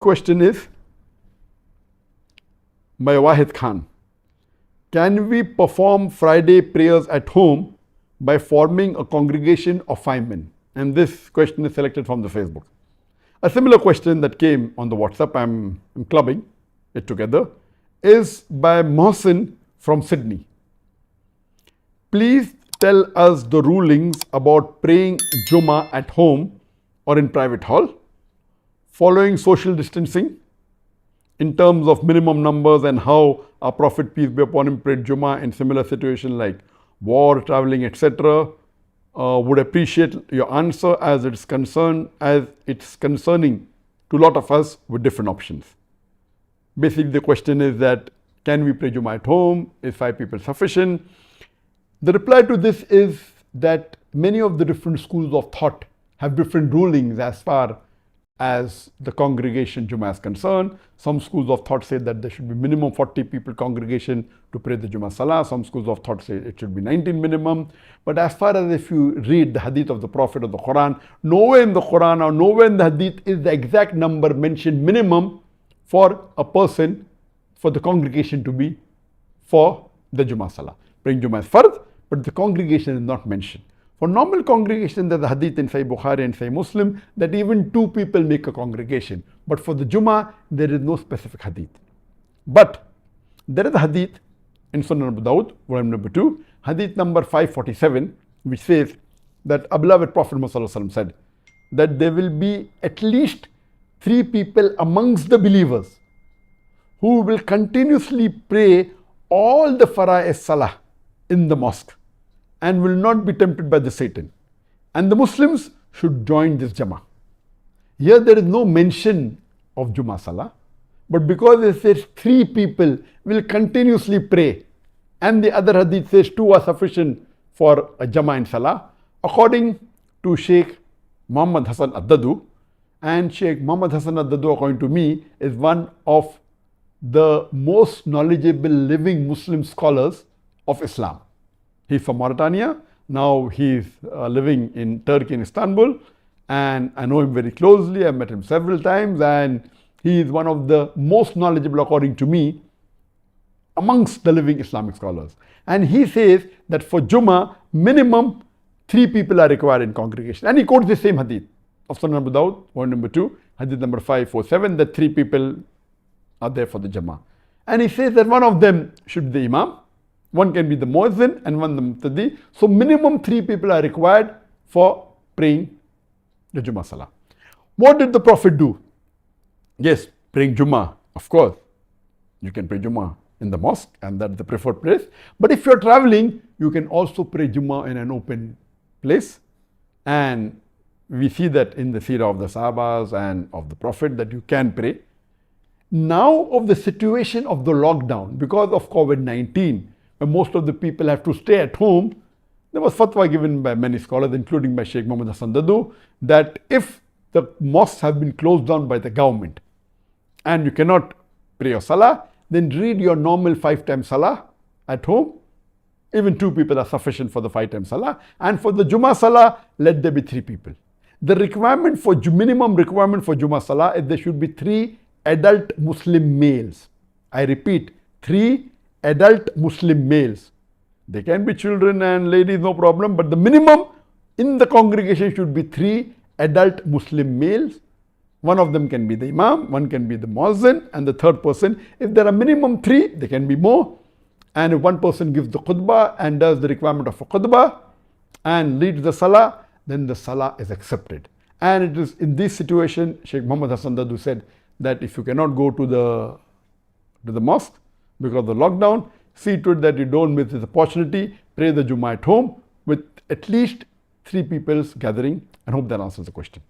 Question is by Wahid Khan. Can we perform Friday prayers at home by forming a congregation of 5 men? And this question is selected from the Facebook. A similar question that came on the WhatsApp, I'm clubbing it together, is by Mohsin from Sydney. Please tell us the rulings about praying Jummah at home or in private hall, following social distancing in terms of minimum numbers, and how our Prophet, peace be upon him, prayed Jummah in similar situations like war, traveling, etc. Would appreciate your answer as it's concerning to a lot of us with different options. Basically, the question is that can we pray Jummah at home? Is 5 people sufficient? The reply to this is that many of the different schools of thought have different rulings as far as the congregation Jummah is concerned. Some schools of thought say that there should be minimum 40 people congregation to pray the Jummah Salah. Some schools of thought say it should be 19 minimum. But as far as if you read the hadith of the Prophet or the Quran, nowhere in the Quran or nowhere in the hadith is the exact number mentioned minimum for a person, for the congregation to be for the Jummah Salah. Praying Jummah is fard, but the congregation is not mentioned. For normal congregation, there's a hadith in Sahih Bukhari and Sahih Muslim that even 2 people make a congregation. But for the Jummah, there is no specific hadith. But there is a hadith in Sunan Abu Dawud, volume number 2, hadith number 547, which says that our beloved Prophet Muhammad said that there will be at least 3 people amongst the believers who will continuously pray all the Fara'is Salah in the mosque and will not be tempted by the Satan. And the Muslims should join this Jama'ah. Here there is no mention of Jummah Salah, but because it says 3 people will continuously pray, and the other hadith says 2 are sufficient for a Jama'ah in Salah, according to Sheikh Muhammad Hassan Ad-Dadu, and Sheikh Muhammad Hassan Ad-Dadu, according to me, is one of the most knowledgeable living Muslim scholars of Islam. He's from Mauritania. Now he's living in Turkey, in Istanbul, and I know him very closely. I've met him several times, and he is one of the most knowledgeable, according to me, amongst the living Islamic scholars. And he says that for Jummah, minimum 3 people are required in congregation. And he quotes the same hadith of Sunan Abu Dawud, volume number 2, hadith number 547, that 3 people are there for the Jama'ah. And he says that one of them should be the Imam, one can be the Muazzin, and one the Muqtadi. So minimum 3 people are required for praying the Jummah Salah. What did the Prophet do? Yes, praying Jummah, of course. You can pray Jummah in the mosque, and that's the preferred place. But if you're traveling, you can also pray Jummah in an open place. And we see that in the seerah of the Sahabas and of the Prophet that you can pray. Now of the situation of the lockdown, because of COVID-19, when most of the people have to stay at home, there was fatwa given by many scholars, including by Sheikh Muhammad Hassan Dadu, that if the mosques have been closed down by the government and you cannot pray your salah, then read your normal 5 times salah at home. Even 2 people are sufficient for the 5 times salah. And for the Jummah Salah, let there be 3 people. The requirement for minimum requirement for Jummah Salah is there should be 3 adult Muslim males. I repeat, 3 adult Muslim males. They can be children and ladies, no problem, but the minimum in the congregation should be 3 adult Muslim males. One of them can be the Imam, one can be the Muazzin, and the third person. If there are minimum 3, there can be more. And if one person gives the khutbah and does the requirement of a khutbah and leads the salah, then the salah is accepted. And it is in this situation, Sheikh Muhammad Hassan Dadu said that if you cannot go to the mosque because of the lockdown, see to it that you don't miss this opportunity. Pray the Jummah at home with at least 3 people's gathering, and hope that answers the question.